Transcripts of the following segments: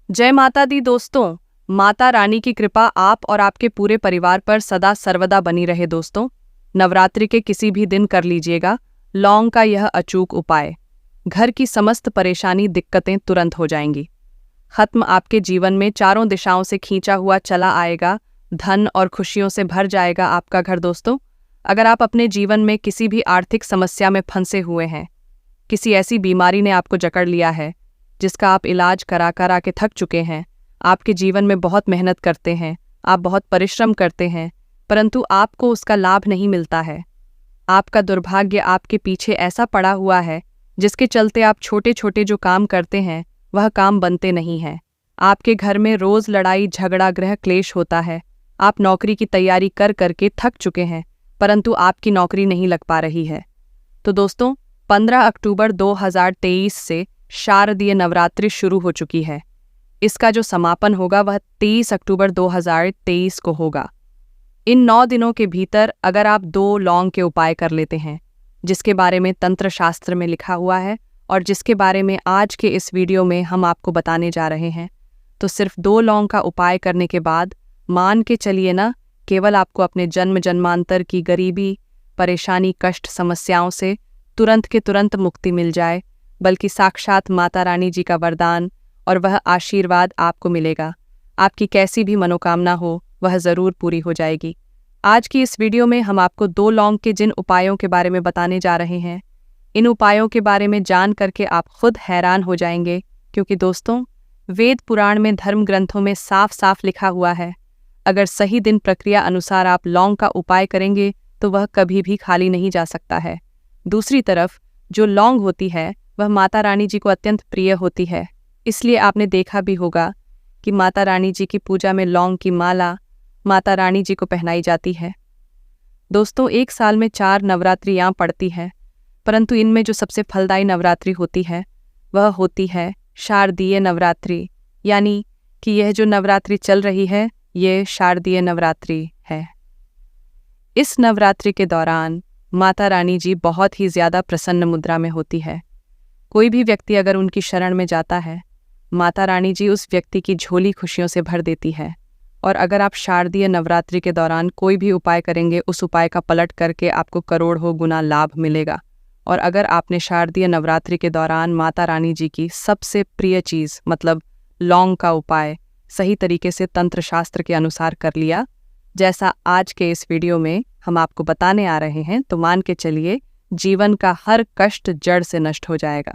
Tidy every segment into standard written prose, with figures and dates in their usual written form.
जय माता दी दोस्तों। माता रानी की कृपा आप और आपके पूरे परिवार पर सदा सर्वदा बनी रहे दोस्तों। नवरात्रि के किसी भी दिन कर लीजिएगा लौंग का यह अचूक उपाय। घर की समस्त परेशानी दिक्कतें तुरंत हो जाएंगी खत्म। आपके जीवन में चारों दिशाओं से खींचा हुआ चला आएगा, धन और खुशियों से भर जाएगा आपका घर दोस्तों। अगर आप अपने जीवन में किसी भी आर्थिक समस्या में फंसे हुए हैं, किसी ऐसी बीमारी ने आपको जकड़ लिया है जिसका आप इलाज करा करा के थक चुके हैं, आपके जीवन में बहुत मेहनत करते हैं, आप बहुत परिश्रम करते हैं, परंतु आपको उसका लाभ नहीं मिलता है। आपका दुर्भाग्य आपके पीछे ऐसा पड़ा हुआ है जिसके चलते आप छोटे छोटे जो काम करते हैं वह काम बनते नहीं हैं। आपके घर में रोज लड़ाई झगड़ा गृह क्लेश होता है। आप नौकरी की तैयारी कर करके थक चुके हैं, परंतु आपकी नौकरी नहीं लग पा रही है। तो दोस्तों, 15 अक्टूबर 2023 से शारदीय नवरात्रि शुरू हो चुकी है। इसका जो समापन होगा वह 23 अक्टूबर 2023 को होगा। इन 9 दिनों के भीतर अगर आप 2 लौंग के उपाय कर लेते हैं, जिसके बारे में तंत्र शास्त्र में लिखा हुआ है और जिसके बारे में आज के इस वीडियो में हम आपको बताने जा रहे हैं, तो सिर्फ 2 लौंग का उपाय करने के बाद मान के चलिए ना, केवल आपको अपने जन्म जन्मांतर की गरीबी, परेशानी, कष्ट, समस्याओं से तुरंत के तुरंत मुक्ति मिल जाए, बल्कि साक्षात माता रानी जी का वरदान और वह आशीर्वाद आपको मिलेगा। आपकी कैसी भी मनोकामना हो वह ज़रूर पूरी हो जाएगी। आज की इस वीडियो में हम आपको 2 लौंग के जिन उपायों के बारे में बताने जा रहे हैं, इन उपायों के बारे में जान करके आप खुद हैरान हो जाएंगे, क्योंकि दोस्तों, वेद पुराण में धर्म ग्रंथों में साफ साफ लिखा हुआ है, अगर सही दिन प्रक्रिया अनुसार आप लौंग का उपाय करेंगे तो वह कभी भी खाली नहीं जा सकता है। दूसरी तरफ जो लौंग होती है वह माता रानी जी को अत्यंत प्रिय होती है, इसलिए आपने देखा भी होगा कि माता रानी जी की पूजा में लौंग की माला माता रानी जी को पहनाई जाती है। दोस्तों, एक साल में 4 नवरात्रियाँ पड़ती हैं, परंतु इनमें जो सबसे फलदायी नवरात्रि होती है वह होती है शारदीय नवरात्रि, यानी कि यह जो नवरात्रि चल रही है ये शारदीय नवरात्रि है। इस नवरात्रि के दौरान माता रानी जी बहुत ही ज़्यादा प्रसन्न मुद्रा में होती है। कोई भी व्यक्ति अगर उनकी शरण में जाता है, माता रानी जी उस व्यक्ति की झोली खुशियों से भर देती है। और अगर आप शारदीय नवरात्रि के दौरान कोई भी उपाय करेंगे, उस उपाय का पलट करके आपको करोड़ों गुना लाभ मिलेगा। और अगर आपने शारदीय नवरात्रि के दौरान माता रानी जी की सबसे प्रिय चीज़ मतलब लौंग का उपाय सही तरीके से तंत्र शास्त्र के अनुसार कर लिया, जैसा आज के इस वीडियो में हम आपको बताने आ रहे हैं, तो मान के चलिए जीवन का हर कष्ट जड़ से नष्ट हो जाएगा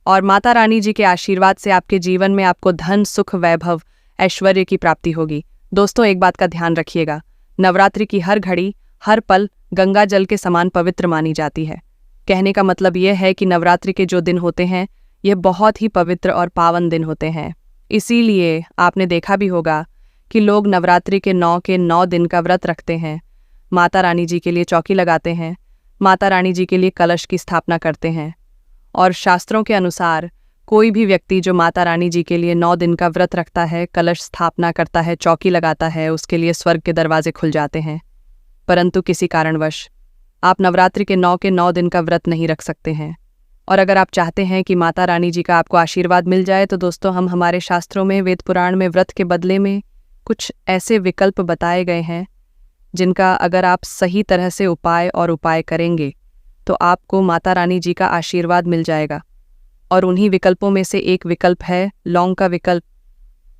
और माता रानी जी के आशीर्वाद से आपके जीवन में आपको धन, सुख, वैभव, ऐश्वर्य की प्राप्ति होगी। दोस्तों, एक बात का ध्यान रखिएगा, नवरात्रि की हर घड़ी, हर पल गंगा जल के समान पवित्र मानी जाती है। कहने का मतलब यह है कि नवरात्रि के जो दिन होते हैं ये बहुत ही पवित्र और पावन दिन होते हैं। इसीलिए आपने देखा भी होगा कि लोग नवरात्रि के 9 दिन का व्रत रखते हैं, माता रानी जी के लिए चौकी लगाते हैं, माता रानी जी के लिए कलश की स्थापना करते हैं। और शास्त्रों के अनुसार कोई भी व्यक्ति जो माता रानी जी के लिए 9 दिन का व्रत रखता है, कलश स्थापना करता है, चौकी लगाता है, उसके लिए स्वर्ग के दरवाजे खुल जाते हैं। परंतु किसी कारणवश आप नवरात्रि के 9 दिन का व्रत नहीं रख सकते हैं। और अगर आप चाहते हैं कि माता रानी जी का आपको आशीर्वाद मिल जाए, तो दोस्तों, हम हमारे शास्त्रों में, वेद पुराण में व्रत के बदले में कुछ ऐसे विकल्प बताए गए हैं जिनका अगर आप सही तरह से उपाय करेंगे तो आपको माता रानी जी का आशीर्वाद मिल जाएगा। और उन्हीं विकल्पों में से एक विकल्प है लौंग का विकल्प।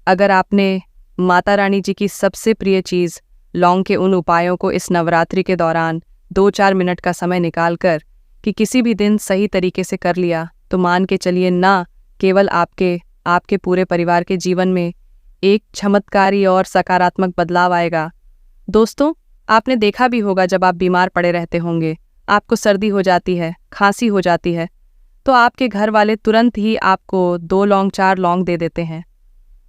अगर आपने माता रानी जी की सबसे प्रिय चीज़ लौंग के उन उपायों को इस नवरात्रि के दौरान 2-4 मिनट का समय निकालकर कि किसी भी दिन सही तरीके से कर लिया, तो मान के चलिए ना केवल आपके पूरे परिवार के जीवन में एक चमत्कारी और सकारात्मक बदलाव आएगा। दोस्तों, आपने देखा भी होगा जब आप बीमार पड़े रहते होंगे, आपको सर्दी हो जाती है, खांसी हो जाती है, तो आपके घर वाले तुरंत ही आपको 2 लौंग 4 लौंग दे देते हैं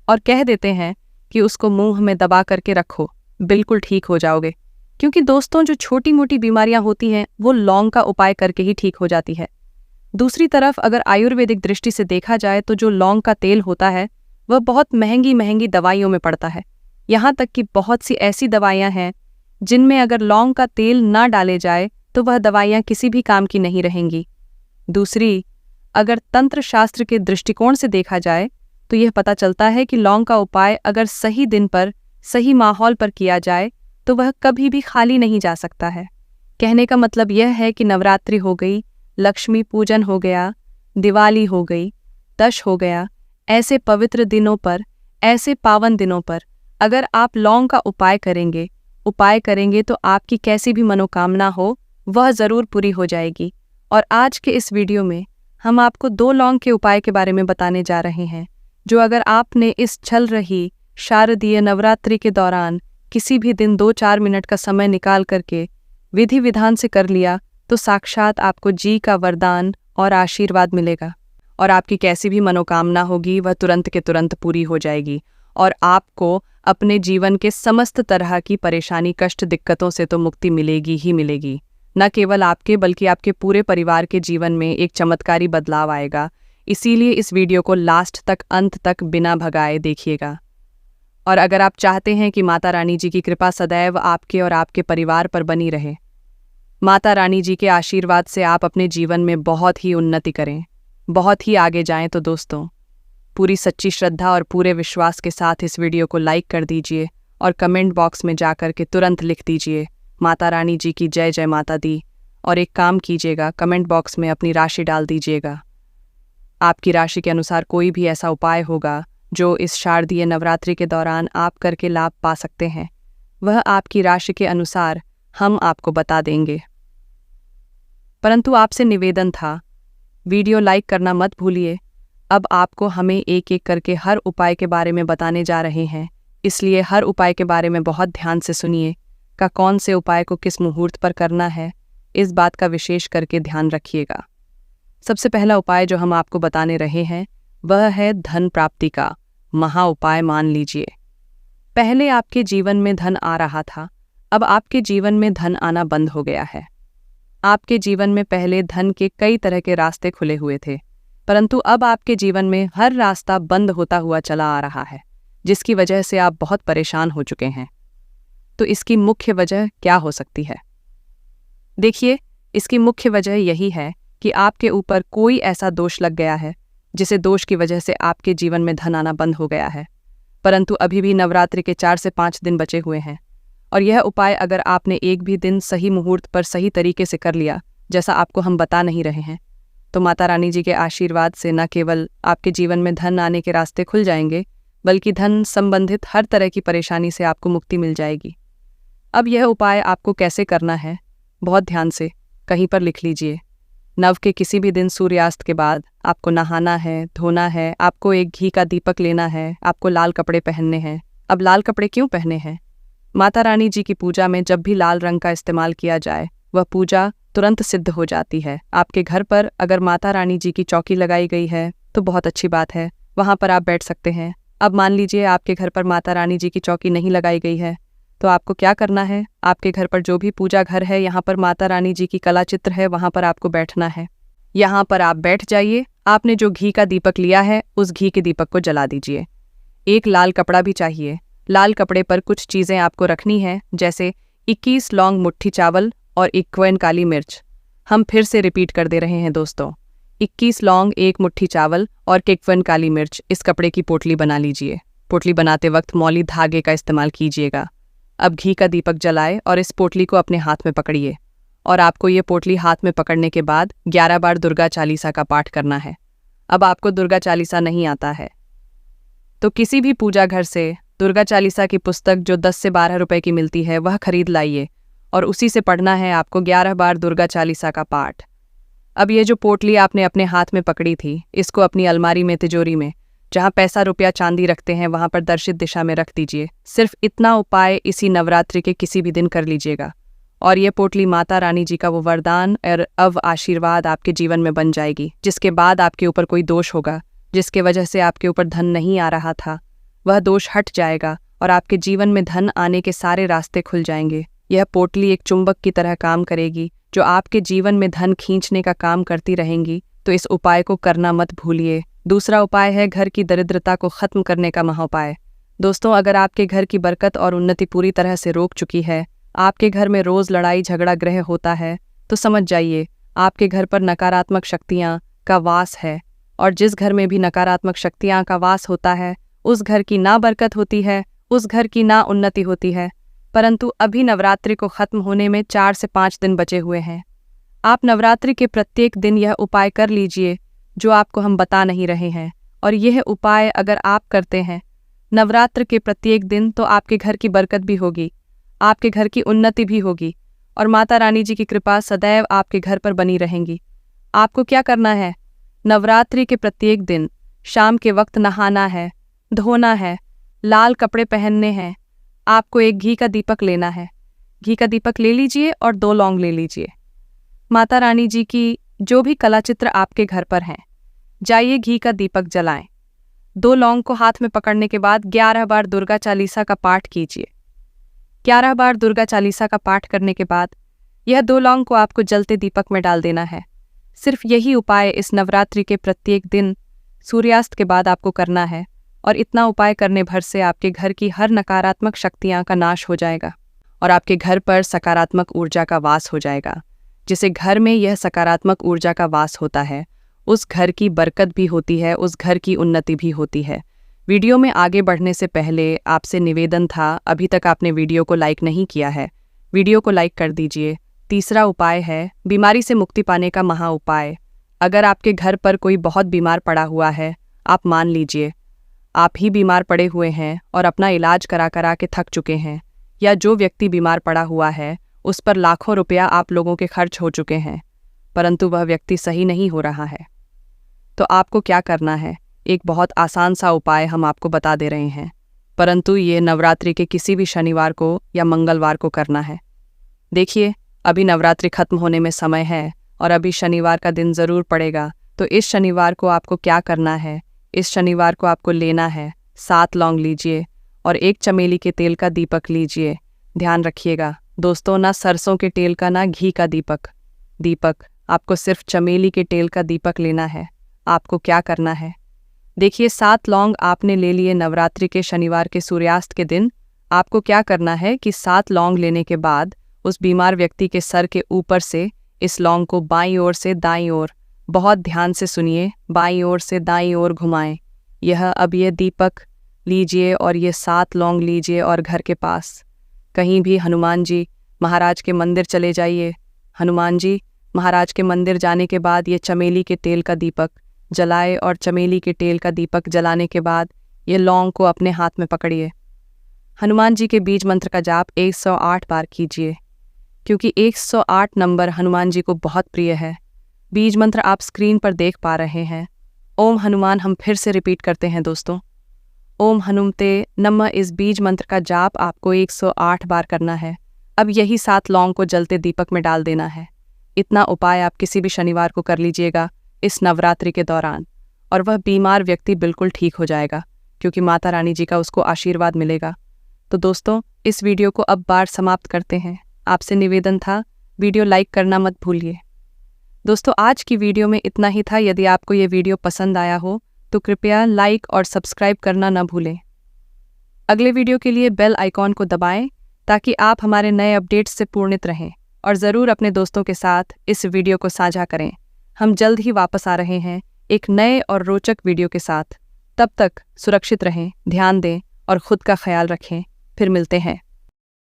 और कह देते हैं कि उसको मुंह में दबा करके रखो, बिल्कुल ठीक हो जाओगे। क्योंकि दोस्तों, जो छोटी मोटी बीमारियां होती हैं वो लौंग का उपाय करके ही ठीक हो जाती है। दूसरी तरफ अगर आयुर्वेदिक दृष्टि से देखा जाए तो जो लौंग का तेल होता है वह बहुत महंगी महंगी दवाइयों में पड़ता है। यहाँ तक कि बहुत सी ऐसी दवाइयाँ हैं जिनमें अगर लौंग का तेल ना डाले जाए तो वह दवाइयाँ किसी भी काम की नहीं रहेंगी। दूसरी, अगर तंत्र शास्त्र के दृष्टिकोण से देखा जाए तो यह पता चलता है कि लौंग का उपाय अगर सही दिन पर सही माहौल पर किया जाए तो वह कभी भी खाली नहीं जा सकता है। कहने का मतलब यह है कि नवरात्रि हो गई, लक्ष्मी पूजन हो गया, दिवाली हो गई, दश हो गया, ऐसे पवित्र दिनों पर, ऐसे पावन दिनों पर अगर आप लौंग का उपाय करेंगे तो आपकी कैसी भी मनोकामना हो वह ज़रूर पूरी हो जाएगी। और आज के इस वीडियो में हम आपको 2 लौंग के उपाय के बारे में बताने जा रहे हैं, जो अगर आपने इस चल रही शारदीय नवरात्रि के दौरान किसी भी दिन 2-4 मिनट का समय निकाल करके विधि विधान से कर लिया तो साक्षात आपको जी का वरदान और आशीर्वाद मिलेगा और आपकी कैसी भी मनोकामना होगी वह तुरंत के तुरंत पूरी हो जाएगी और आपको अपने जीवन के समस्त तरह की परेशानी, कष्ट, दिक्कतों से तो मुक्ति मिलेगी ही मिलेगी। न केवल आपके बल्कि आपके पूरे परिवार के जीवन में एक चमत्कारी बदलाव आएगा। इसीलिए इस वीडियो को लास्ट तक, अंत तक बिना भगाए देखिएगा। और अगर आप चाहते हैं कि माता रानी जी की कृपा सदैव आपके और आपके परिवार पर बनी रहे, माता रानी जी के आशीर्वाद से आप अपने जीवन में बहुत ही उन्नति करें, बहुत ही आगे जाएं, तो दोस्तों पूरी सच्ची श्रद्धा और पूरे विश्वास के साथ इस वीडियो को लाइक कर दीजिए और कमेंट बॉक्स में जाकर के तुरंत लिख दीजिए माता रानी जी की जय जय माता दी। और एक काम कीजिएगा, कमेंट बॉक्स में अपनी राशि डाल दीजिएगा। आपकी राशि के अनुसार कोई भी ऐसा उपाय होगा जो इस शारदीय नवरात्रि के दौरान आप करके लाभ पा सकते हैं, वह आपकी राशि के अनुसार हम आपको बता देंगे। परंतु आपसे निवेदन था, वीडियो लाइक करना मत भूलिए। अब आपको हमें एक एक करके हर उपाय के बारे में बताने जा रहे हैं, इसलिए हर उपाय के बारे में बहुत ध्यान से सुनिए। का कौन से उपाय को किस मुहूर्त पर करना है, इस बात का विशेष करके ध्यान रखिएगा। सबसे पहला उपाय जो हम आपको बताने रहे हैं वह है धन प्राप्ति का महा उपाय। मान लीजिए पहले आपके जीवन में धन आ रहा था, अब आपके जीवन में धन आना बंद हो गया है। आपके जीवन में पहले धन के कई तरह के रास्ते खुले हुए थे, परंतु अब आपके जीवन में हर रास्ता बंद होता हुआ चला आ रहा है, जिसकी वजह से आप बहुत परेशान हो चुके हैं। तो इसकी मुख्य वजह क्या हो सकती है? देखिए, इसकी मुख्य वजह यही है कि आपके ऊपर कोई ऐसा दोष लग गया है जिसे दोष की वजह से आपके जीवन में धन आना बंद हो गया है। परंतु अभी भी नवरात्रि के 4 से 5 दिन बचे हुए हैं और यह उपाय अगर आपने एक भी दिन सही मुहूर्त पर सही तरीके से कर लिया, जैसा आपको हम बता नहीं रहे हैं, तो माता रानी जी के आशीर्वाद से न केवल आपके जीवन में धन आने के रास्ते खुल जाएंगे, बल्कि धन संबंधित हर तरह की परेशानी से आपको मुक्ति मिल जाएगी। अब यह उपाय आपको कैसे करना है, बहुत ध्यान से कहीं पर लिख लीजिए। नव के किसी भी दिन सूर्यास्त के बाद आपको नहाना है, धोना है, आपको एक घी का दीपक लेना है, आपको लाल कपड़े पहनने हैं। अब लाल कपड़े क्यों पहने हैं? माता रानी जी की पूजा में जब भी लाल रंग का इस्तेमाल किया जाए वह पूजा तुरंत सिद्ध हो जाती है। आपके घर पर अगर माता रानी जी की चौकी लगाई गई है तो बहुत अच्छी बात है, वहाँ पर आप बैठ सकते हैं। अब मान लीजिए आपके घर पर माता रानी जी की चौकी नहीं लगाई गई है, तो आपको क्या करना है? आपके घर पर जो भी पूजा घर है, यहाँ पर माता रानी जी की कला चित्र है, वहाँ पर आपको बैठना है। यहाँ पर आप बैठ जाइए। आपने जो घी का दीपक लिया है उस घी के दीपक को जला दीजिए। एक लाल कपड़ा भी चाहिए। लाल कपड़े पर कुछ चीज़ें आपको रखनी है, जैसे 21 लौंग मुट्ठी चावल और 51 काली मिर्च। हम फिर से रिपीट कर दे रहे हैं दोस्तों, 21 लौंग, 1 मुट्ठी चावल और 51 काली मिर्च। इस कपड़े की पोटली बना लीजिए। पोटली बनाते वक्त मौली धागे का इस्तेमाल कीजिएगा। अब घी का दीपक जलाए और इस पोटली को अपने हाथ में पकड़िए और आपको ये पोटली हाथ में पकड़ने के बाद 11 बार दुर्गा चालीसा का पाठ करना है। अब आपको दुर्गा चालीसा नहीं आता है तो किसी भी पूजा घर से दुर्गा चालीसा की पुस्तक जो 10 से 12 रुपए की मिलती है वह खरीद लाइए और उसी से पढ़ना है आपको 11 बार दुर्गा चालीसा का पाठ। अब ये जो पोटली आपने अपने हाथ में पकड़ी थी, इसको अपनी अलमारी में, तिजोरी में, जहाँ पैसा, रुपया, चांदी रखते हैं, वहाँ पर दर्शित दिशा में रख दीजिए। सिर्फ इतना उपाय इसी नवरात्रि के किसी भी दिन कर लीजिएगा और ये पोटली माता रानी जी का वो वरदान और आशीर्वाद आपके जीवन में बन जाएगी, जिसके बाद आपके ऊपर कोई दोष होगा जिसके वजह से आपके ऊपर धन नहीं आ रहा था, वह दोष हट जाएगा और आपके जीवन में धन आने के सारे रास्ते खुल जाएंगे। यह पोटली एक चुंबक की तरह काम करेगी जो आपके जीवन में धन खींचने का काम करती रहेंगी। तो इस उपाय को करना मत भूलिए। दूसरा उपाय है घर की दरिद्रता को खत्म करने का महाउपाय। दोस्तों, अगर आपके घर की बरकत और उन्नति पूरी तरह से रोक चुकी है, आपके घर में रोज लड़ाई झगड़ा ग्रह होता है, तो समझ जाइए आपके घर पर नकारात्मक शक्तियाँ का वास है। और जिस घर में भी नकारात्मक शक्तियां का वास होता है उस घर की ना बरकत होती है, उस घर की ना उन्नति होती है। परंतु अभी नवरात्रि को खत्म होने में 4 से 5 दिन बचे हुए हैं। आप नवरात्रि के प्रत्येक दिन यह उपाय कर लीजिए जो आपको हम बता नहीं रहे हैं, और यह उपाय अगर आप करते हैं नवरात्र के प्रत्येक दिन तो आपके घर की बरकत भी होगी, आपके घर की उन्नति भी होगी और माता रानी जी की कृपा सदैव आपके घर पर बनी रहेंगी। आपको क्या करना है? नवरात्रि के प्रत्येक दिन शाम के वक्त नहाना है, धोना है, लाल कपड़े पहनने हैं। आपको एक घी का दीपक लेना है। घी का दीपक ले लीजिए और 2 लौंग ले लीजिए। माता रानी जी की जो भी कला चित्र आपके घर पर हैं, जाइए घी का दीपक जलाएं। 2 लौंग को हाथ में पकड़ने के बाद 11 बार दुर्गा चालीसा का पाठ कीजिए। 11 बार दुर्गा चालीसा का पाठ करने के बाद यह 2 लौंग को आपको जलते दीपक में डाल देना है। सिर्फ यही उपाय इस नवरात्रि के प्रत्येक दिन सूर्यास्त के बाद आपको करना है, और इतना उपाय करने भर से आपके घर की हर नकारात्मक शक्तियां का नाश हो जाएगा और आपके घर पर सकारात्मक ऊर्जा का वास हो जाएगा। जिसे घर में यह सकारात्मक ऊर्जा का वास होता है उस घर की बरकत भी होती है, उस घर की उन्नति भी होती है। वीडियो में आगे बढ़ने से पहले आपसे निवेदन था, अभी तक आपने वीडियो को लाइक नहीं किया है, वीडियो को लाइक कर दीजिए। तीसरा उपाय है बीमारी से मुक्ति पाने का महा उपाय। अगर आपके घर पर कोई बहुत बीमार पड़ा हुआ है, आप मान लीजिए आप ही बीमार पड़े हुए हैं और अपना इलाज करा के थक चुके हैं, या जो व्यक्ति बीमार पड़ा हुआ है उस पर लाखों रुपया आप लोगों के खर्च हो चुके हैं, परंतु वह व्यक्ति सही नहीं हो रहा है, तो आपको क्या करना है? एक बहुत आसान सा उपाय हम आपको बता दे रहे हैं, परंतु ये नवरात्रि के किसी भी शनिवार को या मंगलवार को करना है। देखिए, अभी नवरात्रि खत्म होने में समय है और अभी शनिवार का दिन ज़रूर पड़ेगा, तो इस शनिवार को आपको क्या करना है? इस शनिवार को आपको लेना है 7 लौंग लीजिए और 1 चमेली के तेल का दीपक लीजिए। ध्यान रखिएगा दोस्तों, ना सरसों के तेल का ना घी का दीपक आपको सिर्फ चमेली के तेल का दीपक लेना है। आपको क्या करना है? देखिए, 7 लौंग आपने ले लिए नवरात्रि के शनिवार के सूर्यास्त के दिन। आपको क्या करना है कि 7 लौंग लेने के बाद उस बीमार व्यक्ति के सर के ऊपर से इस लौंग को बाईं ओर से दाईं ओर, बहुत ध्यान से सुनिए, बाईं ओर से दाईं ओर घुमाएं। अब ये दीपक लीजिए और ये 7 लौंग लीजिए और घर के पास कहीं भी हनुमान जी महाराज के मंदिर चले जाइए। हनुमान जी महाराज के मंदिर जाने के बाद ये चमेली के तेल का दीपक जलाए और चमेली के तेल का दीपक जलाने के बाद ये लौंग को अपने हाथ में पकड़िए। हनुमान जी के बीज मंत्र का जाप 108 बार कीजिए, क्योंकि 108 नंबर हनुमान जी को बहुत प्रिय है। बीज मंत्र आप स्क्रीन पर देख पा रहे हैं। ओम हनुमान हम फिर से रिपीट करते हैं दोस्तों, ओम हनुमते नमः। इस बीज मंत्र का जाप आपको 108 बार करना है। अब यही 7 लौंग को जलते दीपक में डाल देना है। इतना उपाय आप किसी भी शनिवार को कर लीजिएगा इस नवरात्रि के दौरान, और वह बीमार व्यक्ति बिल्कुल ठीक हो जाएगा, क्योंकि माता रानी जी का उसको आशीर्वाद मिलेगा। तो दोस्तों, इस वीडियो को अब बार समाप्त करते हैं। आपसे निवेदन था, वीडियो लाइक करना मत भूलिए। दोस्तों, आज की वीडियो में इतना ही था। यदि आपको ये वीडियो पसंद आया हो तो कृपया लाइक और सब्सक्राइब करना न भूलें। अगले वीडियो के लिए बेल आइकॉन को दबाएं ताकि आप हमारे नए अपडेट्स से पूर्णित रहें, और ज़रूर अपने दोस्तों के साथ इस वीडियो को साझा करें। हम जल्द ही वापस आ रहे हैं एक नए और रोचक वीडियो के साथ। तब तक सुरक्षित रहें, ध्यान दें और खुद का ख्याल रखें। फिर मिलते हैं।